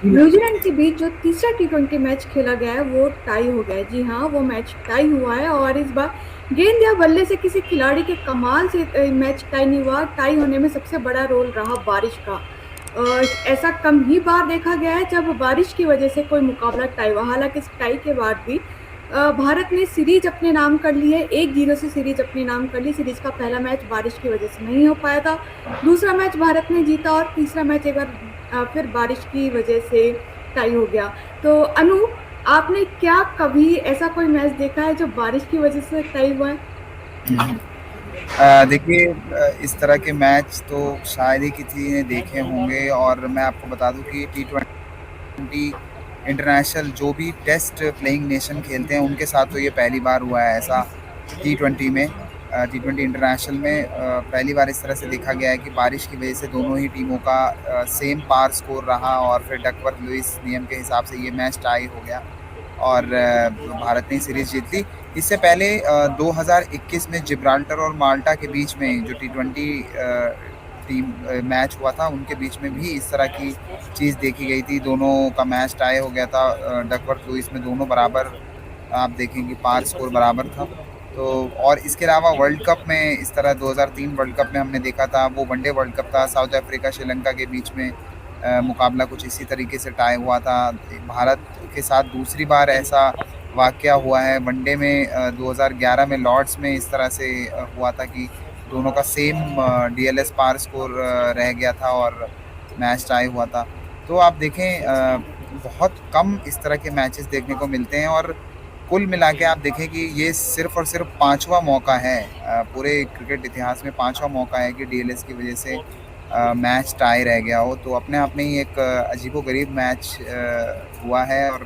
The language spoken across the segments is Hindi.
न्यूजीलैंड के बीच जो तीसरा टी20 मैच खेला गया है वो टाई हो गया है। जी हाँ, वो मैच टाई हुआ है और इस बार गेंद या बल्ले से किसी खिलाड़ी के कमाल से मैच टाई नहीं हुआ। टाई होने में सबसे बड़ा रोल रहा बारिश का। ऐसा कम ही बार देखा गया है जब बारिश की वजह से कोई मुकाबला टाई हुआ। हालांकि इस टाई के बाद भी भारत ने सीरीज अपने नाम कर ली है। 1-0 से सीरीज अपने नाम कर ली। सीरीज का पहला मैच बारिश की वजह से नहीं हो पाया था। दूसरा मैच भारत ने जीता और तीसरा मैच एक बार फिर बारिश की वजह से टाई हो गया। तो अनु, आपने क्या कभी ऐसा कोई मैच देखा है जो बारिश की वजह से टाई हुआ है? देखिए, इस तरह के मैच तो शायद ही किसी ने देखे होंगे। और मैं आपको बता दूं कि टी20 इंटरनेशनल जो भी टेस्ट प्लेइंग नेशन खेलते हैं उनके साथ तो ये पहली बार हुआ है ऐसा। टी20 में, टी20 इंटरनेशनल में पहली बार इस तरह से देखा गया है कि बारिश की वजह से दोनों ही टीमों का सेम पार स्कोर रहा और फिर डकवर्थ लुइस नियम के हिसाब से ये मैच टाई हो गया और भारत ने सीरीज जीत ली। इससे पहले 2021 में जिब्राल्टर और माल्टा के बीच में जो टी20 टीम मैच हुआ था उनके बीच में भी इस तरह की चीज़ देखी गई थी। दोनों का मैच टाई हो गया था डकवर्थ लुइस में, दोनों बराबर। आप देखेंगे पार स्कोर बराबर था। तो और इसके अलावा वर्ल्ड कप में इस तरह 2003 वर्ल्ड कप में हमने देखा था, वो वनडे वर्ल्ड कप था, साउथ अफ्रीका श्रीलंका के बीच में मुकाबला कुछ इसी तरीके से टाई हुआ था। भारत के साथ दूसरी बार ऐसा वाकया हुआ है वनडे में। 2011 में लॉर्ड्स में इस तरह से हुआ था कि दोनों का सेम डीएलएस पार स्कोर रह गया था और मैच टाई हुआ था। तो आप देखें, बहुत कम इस तरह के मैचेस देखने को मिलते हैं और कुल मिला के आप देखें कि ये सिर्फ और सिर्फ पांचवा मौका है, पूरे क्रिकेट इतिहास में पांचवा मौका है कि डीएलएस की वजह से मैच टाई रह गया हो। तो अपने आप में ही एक अजीबोगरीब मैच हुआ है और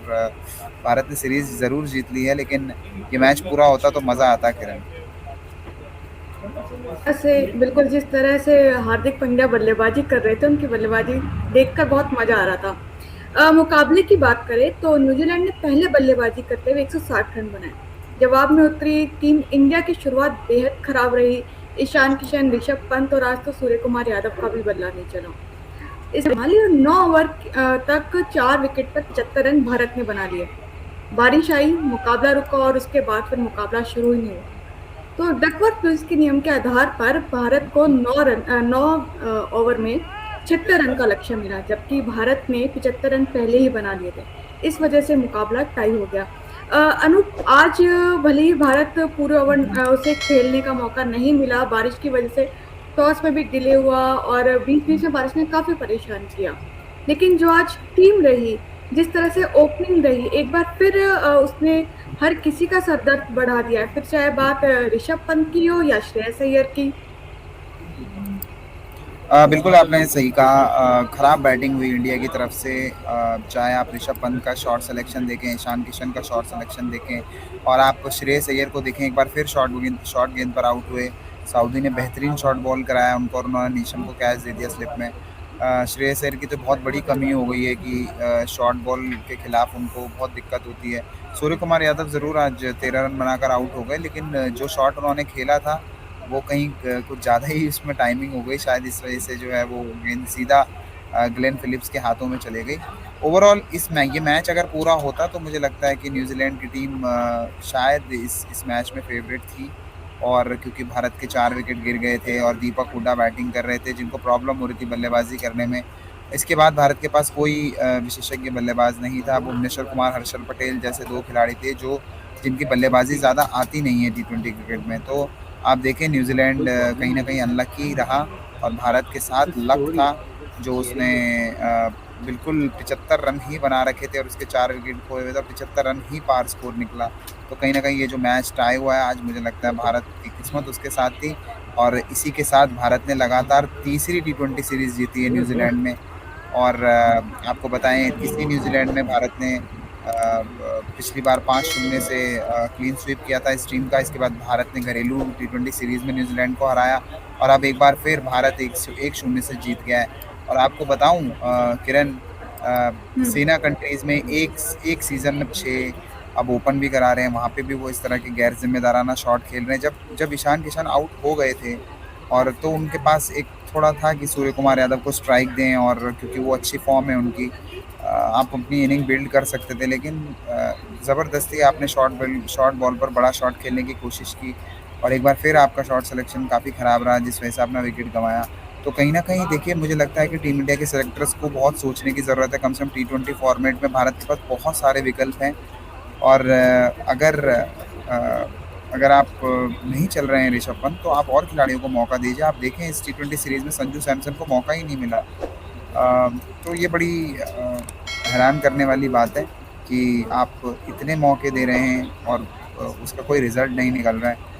भारत ने सीरीज ज़रूर जीत ली है, लेकिन ये मैच पूरा होता तो मज़ा आता किरण। ऐसे बिल्कुल जिस तरह से हार्दिक पांड्या बल्लेबाजी कर रहे थे, उनकी बल्लेबाजी देखकर बहुत मजा आ रहा था। मुकाबले की बात करें तो न्यूजीलैंड ने पहले बल्लेबाजी करते हुए 160 रन बनाए। जवाब में उतरी टीम इंडिया की शुरुआत बेहद खराब रही। ईशान किशन, ऋषभ पंत और आज तो सूर्य कुमार यादव का भी बल्ला नहीं चला। इस संभाली और 9 ओवर तक 4 विकेट पर 75 रन भारत ने बना लिए। बारिश आई, मुकाबला रुका और उसके बाद फिर मुकाबला शुरू ही नहीं हुआ। तो डकवर्थ लुईस के नियम के आधार पर भारत को 9 ओवर में 76 रन का लक्ष्य मिला, जबकि भारत ने 75 रन पहले ही बना लिए थे। इस वजह से मुकाबला टाई हो गया। अनूप, आज भले ही भारत पूरे ओवर उसे खेलने का मौका नहीं मिला बारिश की वजह से। टॉस में भी डिले हुआ और बीच बीच में बारिश ने काफी परेशान किया। लेकिन जो आज टीम रही, जिस तरह से ओपनिंग रही, एक बार फिर उसने हर किसी का सर दर्द बढ़ा दिया है। फिर चाहे बात ऋषभ पंत की हो या श्रेयस अय्यर की। बिल्कुल आपने सही कहा। खराब बैटिंग हुई इंडिया की तरफ से। चाहे आप ऋषभ पंत का शॉट सिलेक्शन देखें, ईशान किशन का शॉट सिलेक्शन देखें और आप श्रेयस अय्यर को देखें, एक बार फिर शॉर्ट गेंद पर आउट हुए। सऊदी ने बेहतरीन शॉट बॉल कराया उनको और उन्होंने नीशम को कैच दे दिया स्लिप में। श्रेयस अय्यर की तो बहुत बड़ी कमी हो गई है कि शॉर्ट बॉल के खिलाफ उनको बहुत दिक्कत होती है। सूर्य कुमार यादव ज़रूर आज 13 रन बनाकर आउट हो गए, लेकिन जो शॉट उन्होंने खेला था वो कहीं कुछ ज़्यादा ही उसमें टाइमिंग हो गई, शायद इस वजह से जो है वो गेंद सीधा ग्लेन फिलिप्स के हाथों में चले गई। ओवरऑल ये मैच अगर पूरा होता तो मुझे लगता है कि न्यूजीलैंड की टीम शायद इस मैच में फेवरेट थी। और क्योंकि भारत के 4 विकेट गिर गए थे और दीपक हुड्डा बैटिंग कर रहे थे जिनको प्रॉब्लम हो रही थी बल्लेबाजी करने में। इसके बाद भारत के पास कोई विशेषज्ञ बल्लेबाज नहीं था। भुवनेश्वर कुमार, हर्षल पटेल जैसे 2 खिलाड़ी थे जो जिनकी बल्लेबाजी ज़्यादा आती नहीं है टी20 क्रिकेट में। तो आप देखें न्यूजीलैंड कहीं ना कहीं अनलकी रहा और भारत के साथ लक था जो उसने बिल्कुल 75 रन ही बना रखे थे और उसके 4 विकेट खोए हुए थे, 75 रन ही पार स्कोर निकला। तो कहीं ना कहीं ये जो मैच टाई हुआ है आज, मुझे लगता है भारत की किस्मत उसके साथ थी और इसी के साथ भारत ने लगातार तीसरी टी20 सीरीज जीती है न्यूजीलैंड में। और आपको बताएं, इसी न्यूजीलैंड में भारत ने पिछली बार 5-0 से क्लीन स्वीप किया था इस टीम का। इसके बाद भारत ने घरेलू टी20 सीरीज में न्यूजीलैंड को हराया और अब एक बार फिर भारत 1-0 से जीत गया है। और आपको बताऊं किरण, हम्म। सेना कंट्रीज में एक एक सीजन में 6 अब ओपन भी करा रहे हैं, वहाँ पे भी वो इस तरह के गैर जिम्मेदाराना शॉट खेल रहे हैं। जब जब ईशान किशन आउट हो गए थे और तो उनके पास एक थोड़ा था कि सूर्य कुमार यादव को स्ट्राइक दें, और क्योंकि वो अच्छी फॉर्म है उनकी, आप अपनी इनिंग बिल्ड कर सकते थे, लेकिन ज़बरदस्ती आपने शॉर्ट बॉल पर बड़ा शॉट खेलने की कोशिश की, और एक बार फिर आपका शॉट सिलेक्शन काफ़ी ख़राब रहा, जिस वजह से आपने विकेट गंवाया। तो कहीं न कहीं देखिए, मुझे लगता है कि टीम इंडिया के सेलेक्टर्स को बहुत सोचने की ज़रूरत है। कम से कम टी20 फॉर्मेट में भारत के पास बहुत सारे विकल्प हैं, और अगर आप नहीं चल रहे हैं ऋषभ पंत, तो आप और खिलाड़ियों को मौका दीजिए। आप देखें, इस टी20 सीरीज़ में संजू सैमसन को मौका ही नहीं मिला। तो ये बड़ी हैरान करने वाली बात है कि आप इतने मौके दे रहे हैं और उसका कोई रिज़ल्ट नहीं निकल रहा है।